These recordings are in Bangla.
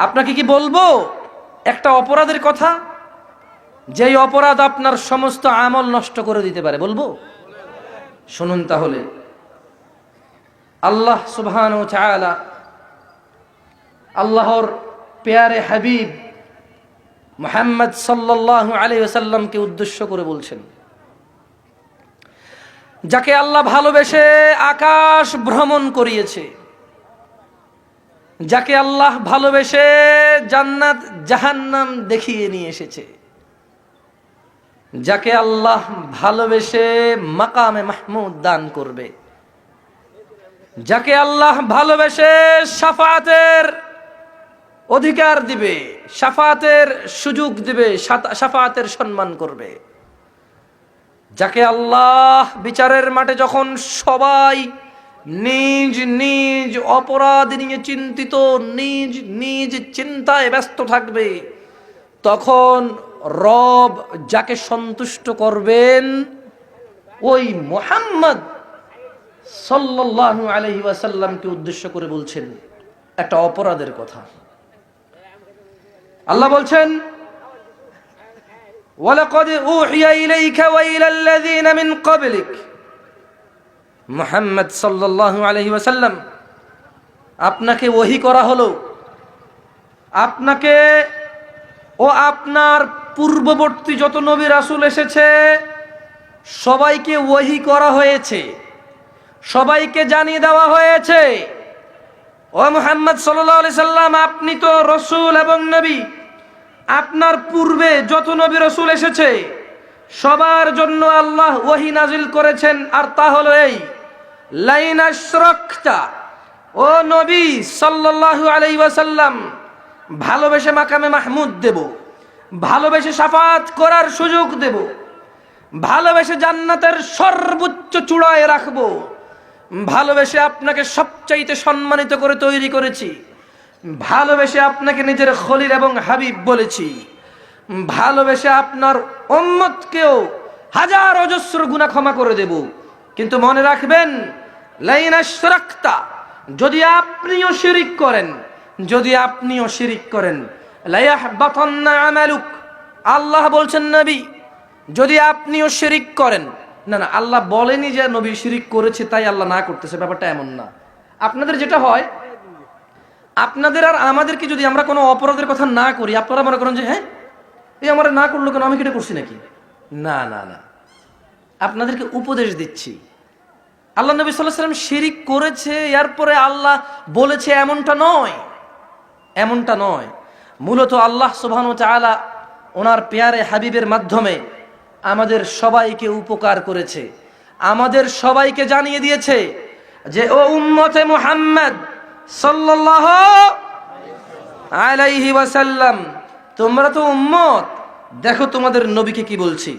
আপনাকে কি বলবো একটা অপরাধের কথা, যেই অপরাধ আপনার সমস্ত আমল নষ্ট করে দিতে পারে? বলবো? শুনুন তাহলে। আল্লাহ সুবহানাহু ওয়া তাআলা আল্লাহর প্যারে হাবিব মুহাম্মদ সাল্লাল্লাহু আলাইহি ওয়াসাল্লামকে উদ্দেশ্য করে বলছেন, যাকে আল্লাহ ভালোবেসে আকাশ ভ্রমণ করিয়েছে, যাকে আল্লাহ ভালোবেসে জান্নাত জাহান্নাম দেখিয়ে নিয়ে এসেছে, যাকে আল্লাহ ভালোবেসে মাকামে মাহমুদ দান করবে, যাকে আল্লাহ ভালোবেসে শাফাতের অধিকার দিবে, শাফাতের সুযোগ দিবে, শাফাতের সম্মান করবে, যাকে আল্লাহ বিচারের মাঠে যখন সবাই নিজ নিজ অপরাধ নিয়ে চিন্তিত, নিজ নিজ চিন্তায় ব্যস্ত থাকবে, তখন রব যাকে সন্তুষ্ট করবেন ওই মুহাম্মদ সাল্লাল্লাহু আলাইহি ওয়াসাল্লামকে উদ্দেশ্য করে বলছেন একটা অপরাধের কথা। আল্লাহ বলছেন, ওয়ালাকাদ উহিয়া ইলাইকা ওয়া ইলাল্লাযীনা মিন ক্বাবলিক, মুহাম্মদ সাল্লাল্লাহু আলাইহি ওয়াসাল্লাম, আপনাকে ওহী করা হলো, আপনাকে ও আপনার পূর্ববর্তী যত নবী রাসূল এসেছে সবাইকে ওহী করা হয়েছে, সবাইকে জানিয়ে দেওয়া হয়েছে, ও মুহাম্মদ সাল্লাল্লাহু আলাইহি সাল্লাম, আপনি তো রাসূল এবং নবী, আপনার পূর্বে যত নবী রাসূল এসেছে সবার জন্য আল্লাহ ওহী নাজিল করেছেন। আর তা হলো এই, লাইন আশরাকতা, ও নবী সাল্লাল্লাহু আলাইহি ওয়াসাল্লাম, ভালোবেসে মাকামে মাহমুদ দেব, ভালোবেসে শাফাত করার সুযোগ দেব, ভালোবেসে জান্নাতের সর্বোচ্চ চূড়ায় রাখবো, ভালোবেসে আপনাকে সবচাইতে সম্মানিত করে তৈরি করেছি, ভালোবেসে আপনাকে নিজের খলিল এবং হাবিব বলেছি, ভালোবেসে আপনার উম্মতকেও হাজার অজস্র গুনাহ ক্ষমা করে দেব। কিন্তু মনে রাখবেন, লাইন আশরাকতা, যদি আপনিও শিরিক করেন, যদি আপনিও শিরিক করেন, লায়াহবাতান্না আমালুক, আল্লাহ বলছেন নবী যদি আপনিও শিরিক করেন, না না, আল্লাহ বলেনি যে নবী শিরিক করেছে তাই আল্লাহ না করতেছে, ব্যাপারটা এমন না। আপনাদের যেটা হয়, আপনাদের আর আমাদেরকে যদি আমরা কোনো অপরাধের কথা না করি, আপনারা মনে করেন যে হ্যাঁ এই আমার না করলো কেন, আমি কেটে করছি নাকি? না না না, আপনাদেরকে উপদেশ দিচ্ছি। আল্লাহ নবী সাল্লাল্লাহু আলাইহি ওয়াসাল্লাম শিরিক করেছে এরপরে আল্লাহ বলেছে, এমনটা নয়, এমনটা নয়। মূলত আল্লাহ সুবহানাহু ওয়া তাআলা ওনার প্যারে হাবিবের মাধ্যমে আমাদের সবাইকে উপকার করেছে, আমাদের সবাইকে জানিয়ে দিয়েছে যে ও উম্মতে মুহাম্মদ সাল্লাল্লাহু আলাইহি ওয়াসাল্লাম, তোমরা তো উম্মত, দেখো তোমাদের নবীকে কি বলছি,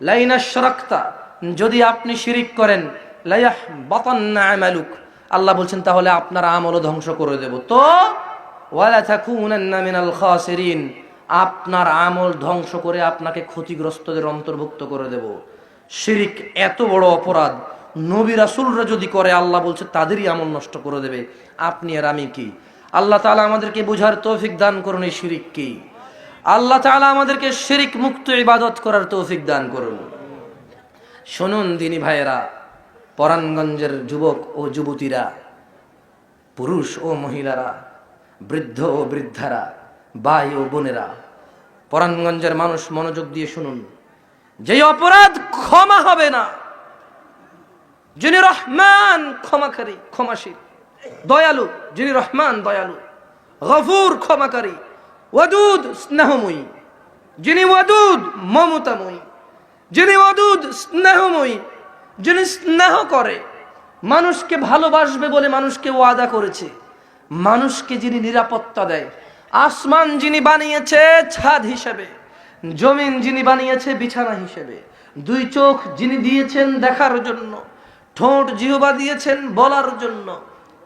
লাইন আশরাকতা, যদি আপনি শিরিক করেন, লায়াহবাতান্না আমালুক, আল্লাহ বলছেন তাহলে আপনার আমলও ধ্বংস করে দেব, তো ওয়ালা তাকুনান্না মিনাল খাসিরিন, আপনার আমল ধ্বংস করে আপনাকে ক্ষতিগ্রস্তদের অন্তর্ভুক্ত করে দেব। শিরিক এত বড় অপরাধ, নবী রাসূলরা যদি করে আল্লাহ বলছে তাদেরই আমল নষ্ট করে দেবে, আপনি আর আমি কি? আল্লাহ তাআলা আমাদেরকে বুঝার তৌফিক দান করুন এই শিরিক কি। আল্লাহ তাআলা আমাদেরকে শিরিক মুক্ত ইবাদত করার তৌফিক দান করুন। শুনুন দিনী ভাইয়েরা, পরাণগঞ্জের যুবক ও যুবতীরা, পুরুষ ও মহিলারা, বৃদ্ধ ও বৃদ্ধারা, ভাই ও বোনেরা, পরাণগঞ্জের মানুষ মনোযোগ দিয়ে শুনুন। যেই অপরাধ ক্ষমা হবে না, যিনি রহমান ক্ষমাকারী, ক্ষমাশীল, দয়ালু, যিনি রহমান দয়ালু, গফুর ক্ষমাকারী, ওয়াদুদ স্নেহময়ী, যিনি ওয়াদুদ মমতাময়ী, যিনি ওয়াদুদ স্নেহময়ী, যিনি স্নেহ করে, মানুষকে ভালোবাসবে বলে মানুষকে ওয়াদা করেছে, মানুষকে যিনি নিরাপত্তা দেয়, আসমান যিনি বানিয়েছে ছাদ হিসেবে, জমিন যিনি বানিয়েছে বিছানা হিসেবে, দুই চোখ যিনি দিয়েছেন দেখার জন্য, ঠোঁট জিহ্বা দিয়েছেন বলার জন্য,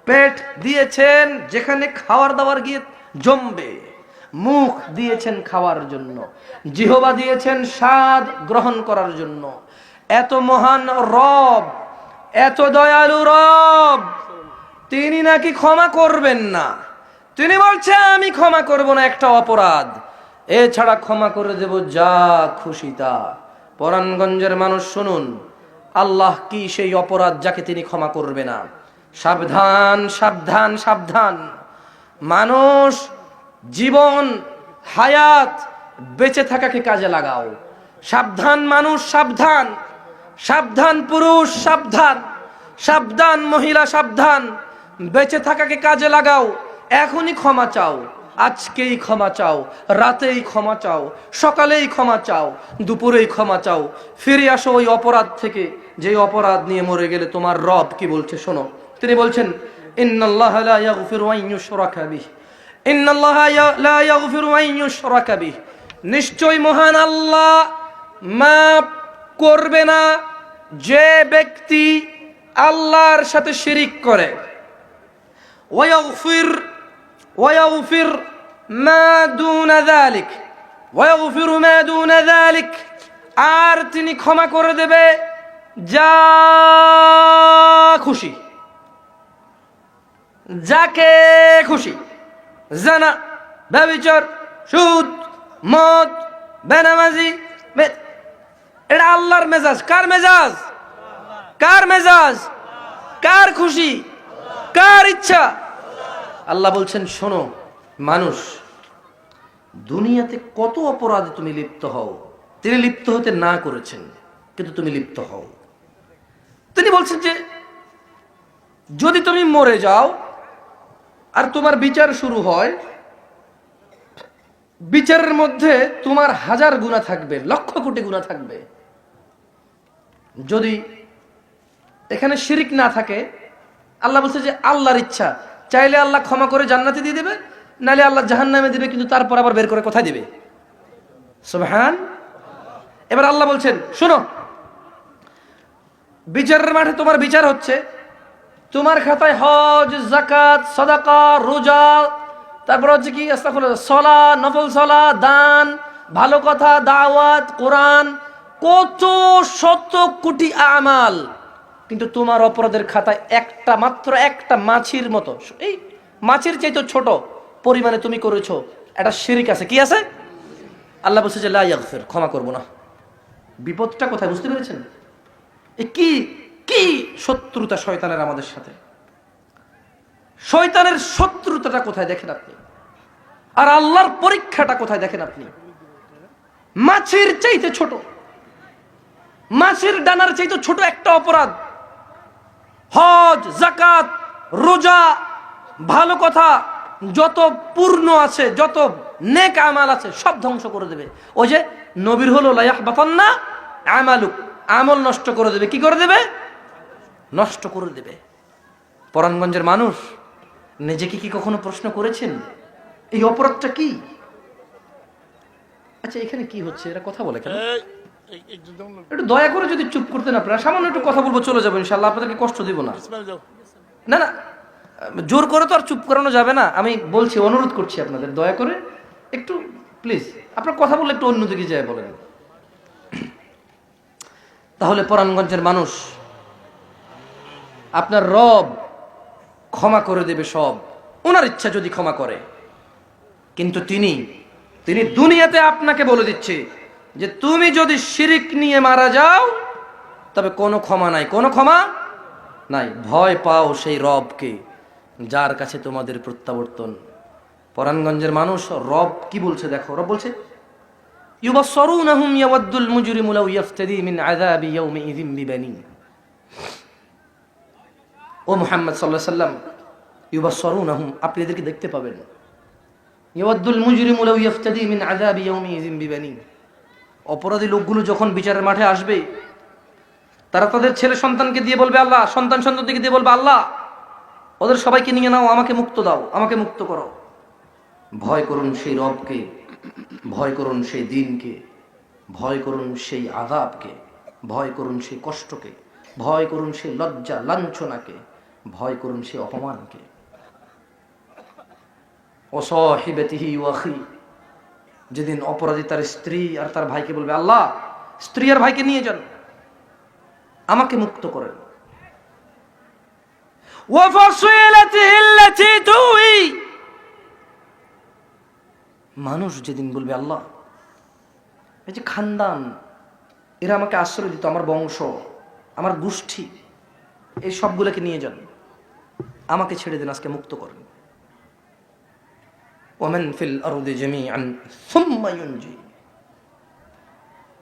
পেট দিয়েছেন যেখানে খাওয়ার দাওয়ার গিয়ে জমবে, মুখ দিয়েছেন খাওয়ার জন্য, জিহ্বা দিয়েছেন স্বাদ গ্রহণ করার জন্য, এত মহান রব, এত দয়ালু রব, তিনি নাকি ক্ষমা করবেন না, তিনি বলছে আমি ক্ষমা করব না একটা অপরাধ, এছাড়া ক্ষমা করে দেব যা খুশি তা। পরাণগঞ্জের মানুষ শুনুন, আল্লাহ কি সেই অপরাধ যাকে তিনি ক্ষমা করবে না। সাবধান সাবধান সাবধান। মানুষ জীবন হায়াত বেঁচে থাকাকে কাজে লাগাও। সাবধান মানুষ সাবধান, সাবধান পুরুষ সাবধান, সাবধান মহিলা সাবধান। বেঁচে থাকাকে কাজে লাগাও। এখনই ক্ষমা চাও, আজকেই ক্ষমা চাও, রাতেই ক্ষমা চাও, সকালেই ক্ষমা চাও, দুপুরেই ক্ষমা চাও। ফিরে আসো ওই অপরাধ থেকে যে অপরাধ নিয়ে মরে গেলে তোমার রব কি বলছে শোনো। তিনি বলছেন ইন্নাল্লাহা লা ইয়াগফিরু আন ইউশরাকা বিহি, ইন্নাল্লাহা লা ইয়াগফিরু আন ইউশরাকা বিহি, নিশ্চয় মহান আল্লাহ মাফ করবে না যে ব্যক্তি আল্লাহর সাথে শিরিক করে। ওয়ায়াগফির মা দুনা যালিক, ওয়ায়াগফিরু মা দুনা যালিক, আর তিনি ক্ষমা করে দেবে যা খুশি, যাকে খুশি। জানা, ব্যভিচার, সুদ, মদ, বেনামাজি, এটা আল্লাহর মেজাজ। কার মেজাজ? কার মেজাজ? কার খুশি? কার ইচ্ছা? আল্লাহ বলছেন শোনো মানুষ, দুনিয়াতে কত অপরাধে তুমি লিপ্ত হও, তিনি লিপ্ত হতে না করেছেন কিন্তু তুমি লিপ্ত হও। তিনি বলছেন যে যদি তুমি মরে যাও আর তোমার বিচার শুরু হয়, বিচারের মধ্যে তোমার হাজার গুনাহ থাকবে, লক্ষ কোটি গুনাহ থাকবে। যদি এখানে শিরিক না থাকে, আল্লাহ বলছে যে আল্লাহর ইচ্ছা, চাইলে আল্লাহ ক্ষমা করে জান্নাতে দিয়ে দেবে, নাহলে আল্লাহ জাহান্নামে দিবে, কিন্তু তারপর আবার বের করে কোথায় দিবে? সুবহান। এবার আল্লাহ বলছেন শোনো, বিচারের মাঠে তোমার বিচার হচ্ছে, তোমার খাতায় হজ, যাকাত, সাদাকা, রোজা, তারপর হচ্ছে কি আস্তাগফিরুল্লাহ, সালাত, নফল সালাত, দান, ভালো কথা, দাওয়াত, কোরআন, কত শত কোটি আমাল, কিন্তু তোমার অপরাধের খাতায় একটা মাত্র একটা মাছির মতো, এই মাছির চাইতে ছোট পরিমাণে তুমি করেছো একটা শিরিক আছে। কি আছে? আল্লাহ বলছে যে লা ইয়াগফির, ক্ষমা করব না। বিপদটা কোথায় বুঝতে পেরেছেন? কি কি শত্রুতা শয়তানের আমাদের সাথে, শয়তানের শত্রুতাটা কোথায় দেখেন আপনি, আর আল্লাহর পরীক্ষাটা কোথায় দেখেন আপনি। মাছির চাইতে ছোট, মাছির ডানার চাইতে ছোট একটা অপরাধ, হজ, যাকাত, রোজা, ভালো কথা, যত পূর্ণ আছে, যত নেক আমাল আছে সব ধ্বংস করে দেবে। ওই যে নবীর হলো লা ইয়াহবাতান্না আমালুক, আমল নষ্ট করে দেবে। কি করে দেবে? নষ্ট করে দেবে। পরাণগঞ্জের মানুষ নিজেকে কি কখনো প্রশ্ন করেছেন এই অপরাধটা কি? আচ্ছা এখানে কি হচ্ছে, এরা কথা বলে কেন? একটু দয়া করে যদি চুপ করতেন আপনারা, সামান্য একটু কথা বলবো, চলে যাবো ইনশাআল্লাহ, আপনাদেরকে কষ্ট দিব না। না না, জোর করে তো আর চুপ করানো যাবে না। আমি বলছি, অনুরোধ করছি আপনাদের, দয়া করে একটু প্লিজ আপনার কথা বলে একটু অন্যদিকে যায় বলেন। তাহলে পরাণগঞ্জের মানুষ, আপনার রব ক্ষমা করে দেবে সব, ওনার ইচ্ছা যদি ক্ষমা করে। কিন্তু তিনি দুনিয়াতে আপনাকে বলে দিচ্ছে যে তুমি যদি শিরিক নিয়ে মারা যাও তবে কোনো ক্ষমা নাই, কোনো ক্ষমা নাই। ভয় পাও সেই রবকে যার কাছে তোমাদের প্রত্যাবর্তন। পরাণগঞ্জের মানুষ, রব কি বলছে দেখো। রব বলছে ইউবাসসিরুনহুম ইয়াওয়াদ্দুল মুজরিমু লাউ ইয়াফতাদি মিন আযাবি ইয়াউমিযিন বিবানি। ও মুহাম্মদ সাল্লাল্লাহু আলাইহি সাল্লাম, ইউবাসসিরুনহুম, আপনি এদেরকে দেখতে পাবেন। ইয়াওয়াদ্দুল মুজরিমু লাউ ইয়াফতাদি মিন আযাবি ইয়াউমিযিন বিবানি। অপরাধী লোকগুলো যখন বিচারের মাঠে আসবে, তারা তাদের ছেলে সন্তানকে দিয়ে বলবে আল্লাহ, সন্তানকে দিয়ে বলবে আল্লাহ ওদের সবাইকে নিয়ে নাও, আমাকে মুক্ত দাও, আমাকে মুক্ত করো। ভয় করুন সেই রবকে, ভয় করুন সেই দিনকে, ভয় করুন সেই আযাবকে, ভয় করুন সেই কষ্টকে, ভয় করুন সেই লজ্জা লাঞ্ছনাকে, ভয় করুন সেই অপমানকে। ও সাহিবাতিহি ওয়া আখি, যেদিন অপরাধী তার স্ত্রী আর তার ভাইকে বলবে আল্লাহ স্ত্রী আর ভাইকে নিয়ে যান, আমাকে মুক্ত করেন। ওয়া ফাসিলাতিহি আল্লাতী তুই, মানুষ যেদিন বলবে আল্লাহ এই যে খানদান, এরা আমাকে আশ্রয় দিত, আমার বংশ, আমার গোষ্ঠী, এই সবগুলোকে নিয়ে যান, আমাকে ছেড়ে দেন, আজকে মুক্ত করেন। ওয়ামান ফিল আরদি জামিআন সুম্মা ইউনজি।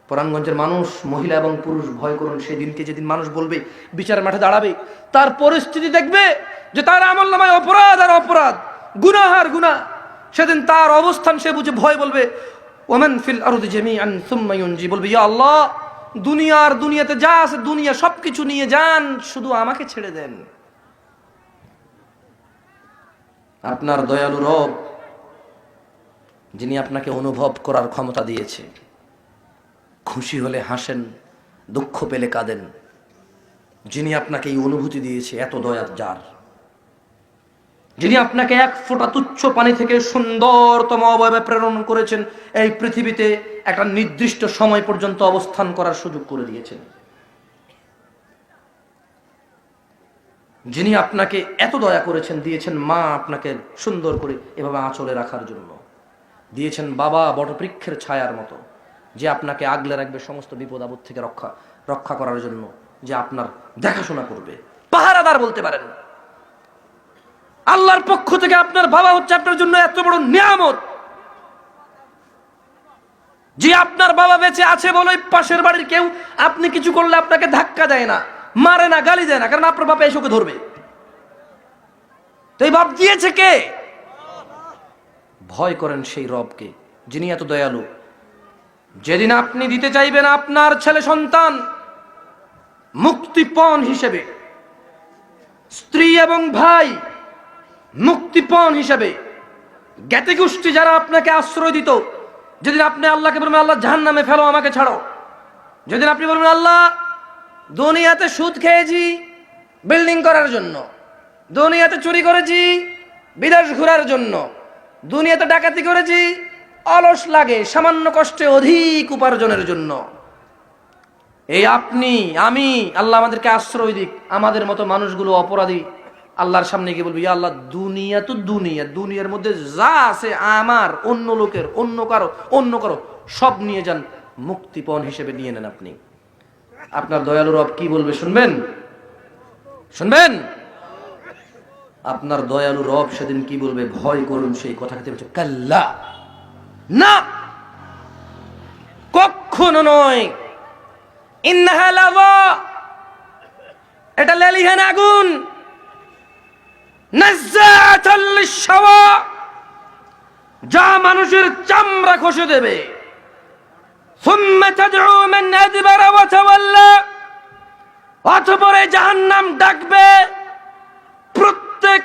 পরাণগঞ্জের মানুষ, মহিলা এবং পুরুষ, ভয় করুন সেই দিনকে, যেদিন মানুষ বলবে, বিচারের মাঠে দাঁড়াবে, তার পরিস্থিতি দেখবে যে তার আমলনামায় অপরাধ আর অপরাধ, গুনাহ আর গুনাহ। সেদিন তার অবস্থান সে বুঝে ভয় বলবে, ওয়ামান ফিল আরদি জামিআন সুম্মা ইউনজি, বলবে ইয়া আল্লাহ, দুনিয়ার দুনিয়াতে যা আছে দুনিয়া সবকিছু নিয়ে যান, শুধু আমাকে ছেড়ে দেন। আপনার দয়ালু রব, যিনি আপনাকে অনুভব করার ক্ষমতা দিয়েছে, খুশি হলে হাসেন, দুঃখ পেলে কাঁদেন, যিনি আপনাকে এই অনুভূতি দিয়েছে, এত দয়ার যার, যিনি আপনাকে এক ফোঁটা তুচ্ছ পানি থেকে সুন্দরতম অবয়বে প্রেরণ করেছেন, এই পৃথিবীতে একটা নির্দিষ্ট সময় পর্যন্ত অবস্থান করার সুযোগ করে দিয়েছেন, যিনি আপনাকে এত দয়া করেছেন, দিয়েছেন মা আপনাকে সুন্দর করে এভাবে আঁচলে রাখার জন্য, দিয়েছেন বাবা বটবৃক্ষের ছায়ার মতো, যে আপনাকে আগলে রাখবে সমস্ত বিপদ আপদ থেকে রক্ষা করার জন্য, যে আপনার দেখাশোনা করবে, পাহারাদার বলতে পারেন। আল্লাহর পক্ষ থেকে আপনার বাবা হচ্ছে আপনার জন্য এত বড় নিয়ামত, যে আপনার বাবা বেঁচে আছে বলে পাশের বাড়ির কেউ আপনি কিছু করলে আপনাকে ধাক্কা দেয় না, মারে না, গালি দেয় না, কারণ আপনার বাবা এসে ওকে ধরবে। তো এই বাপ দিয়েছে কে? ভয় করেন সেই রবকে, যিনি এত দয়ালু। যেদিন আপনি দিতে চাইবেন আপনার ছেলে সন্তান মুক্তিপণ হিসেবে, স্ত্রী এবং ভাই মুক্তিপণ হিসেবে, জ্ঞাতি গোষ্ঠী যারা আপনাকে আশ্রয় দিত, যেদিন আপনি আল্লাহকে বলবেন আল্লাহ জাহান্নামে ফেলো, আমাকে ছাড়ো, যেদিন আপনি বলবেন আল্লাহ দুনিয়াতে সুদ খেয়েছি বিল্ডিং করার জন্য, দুনিয়াতে চুরি করেছি বিদেশ ঘোরার জন্য, দুনিয়াতে ডাকাতি করেছি অলস লাগে সামান্য কষ্টে অধিক উপার্জনের জন্য, এই আপনি আমি, আল্লাহ আমাদেরকে আশ্রয় দিক, আমাদের মতো মানুষগুলো অপরাধী আল্লাহর সামনে গিয়ে বলবি, ইয়া আল্লাহ দুনিয়া তো দুনিয়া, দুনিয়ার মধ্যে যা আছে আমার, অন্য লোকের, অন্য কারো সব নিয়ে যান, মুক্তিপণ হিসেবে নিয়ে নেন আপনি। আপনার দয়ালু রব কি বলবে শুনবেন? শুনবেন? আপনার দয়ালু রব সেদিন কি বলবে? ভয় করুন সেই কথা খেতে বলছে, কাল্লা, না, কখনো নয়, ইন্নাহা লাযা, এটা লেলিহান আগুন, নাজ্জাআতাল লিশ-শাওয়া, যা মানুষের চামড়া খসে দেবে, সুম্মা তাদউ মান আদবারা ওয়া তাওয়াল্লা, অতঃপর জাহান্নাম ডাকবে প্রত্যেক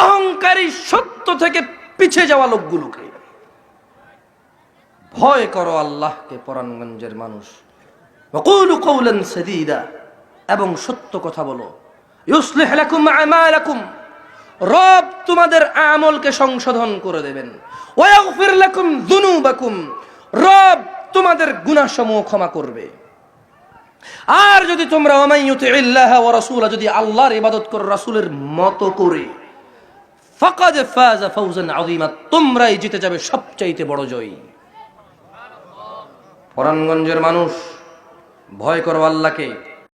অহংকারী সত্য থেকে পিছিয়ে যাওয়া লোকগুলোকে। ভয় করো আল্লাহকে পরাণগঞ্জের মানুষ, ওয়াকুলু কওলান সাদীদা, এবং সত্য কথা বলো, ইউসলিহ লাকুম আমালাকুম, রব তোমাদের আমলকে সংশোধন করে দেবেন, ওয়া ইয়াগফির লাকুম যুনুবাকুম, রব তোমাদের গুনাহসমূহ ক্ষমা করবে। আর যদি তোমরা ওয়ামাইয়ুতিল্লাহ ওয়া রাসূলা, যদি আল্লাহর ইবাদত করো রাসূলের মতো করে, ফাকাদ ফাযা ফাওজান আযীমা, তোমরাই জিতে যাবে সবচাইতে বড় জয়। পরাণগঞ্জের মানুষ ভয় করো আল্লাহকে।